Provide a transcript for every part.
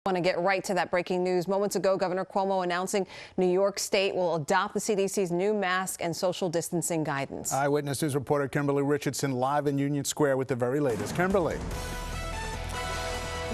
Want to get right to that breaking news. Moments ago, Governor Cuomo announcing New York State will adopt the CDC's new mask and social distancing guidance. Eyewitness News reporter Kimberly Richardson live in Union Square with the very latest. Kimberly.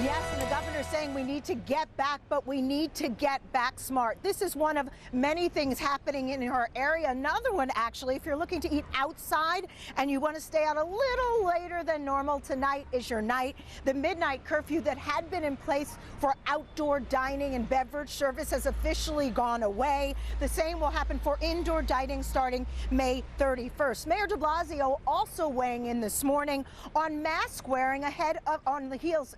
Yes, and the governor's saying we need to get back, but we need to get back smart. This is one of many things happening in her area. Another one, actually, if you're looking to eat outside and you want to stay out a little later than normal, tonight is your night. The midnight curfew that had been in place for outdoor dining and beverage service has officially gone away. The same will happen for indoor dining starting May 31st. Mayor de Blasio also weighing in this morning on mask wearing on the heels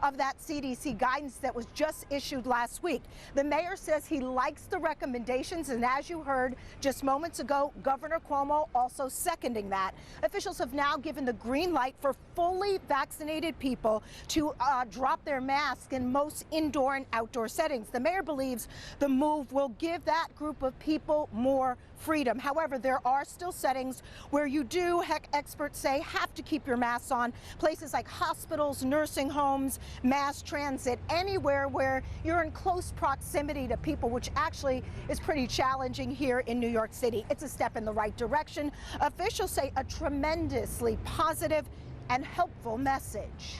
of that CDC guidance that was just issued last week. The mayor says he likes the recommendations, and as you heard just moments ago, Governor Cuomo also seconding that. Officials have now given the green light for fully vaccinated people to drop their mask in most indoor and outdoor settings. The mayor believes the move will give that group of people more freedom. However, there are still settings where you do, experts say, have to keep your masks on. Places like hospitals, nursing homes, mass transit, anywhere where you're in close proximity to people, which actually is pretty challenging here in New York City. It's a step in the right direction. Officials say a tremendously positive and helpful message.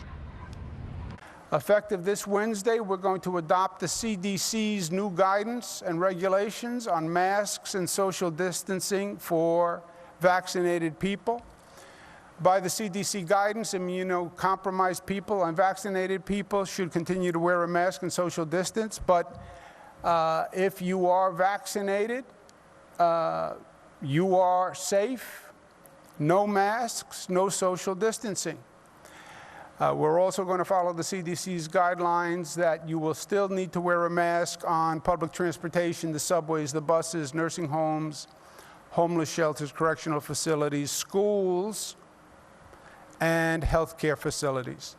Effective this Wednesday, we're going to adopt the CDC's new guidance and regulations on masks and social distancing for vaccinated people. By the CDC guidance, immunocompromised people and vaccinated people should continue to wear a mask and social distance. But if you are vaccinated, you are safe. No masks, no social distancing. We're also going to follow the CDC's guidelines that you will still need to wear a mask on public transportation, the subways, the buses, nursing homes, homeless shelters, correctional facilities, schools, and healthcare facilities.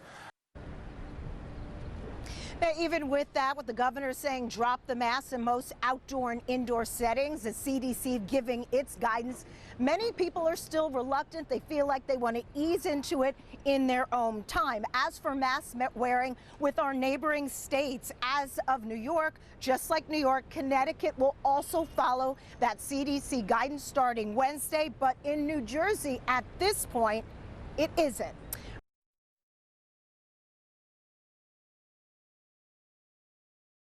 Even with that, what the governor is saying, drop the masks in most outdoor and indoor settings, the CDC giving its guidance. Many people are still reluctant. They feel like they want to ease into it in their own time. As for mask wearing with our neighboring states, as of New York, just like New York, Connecticut will also follow that CDC guidance starting Wednesday. But in New Jersey, at this point, it isn't.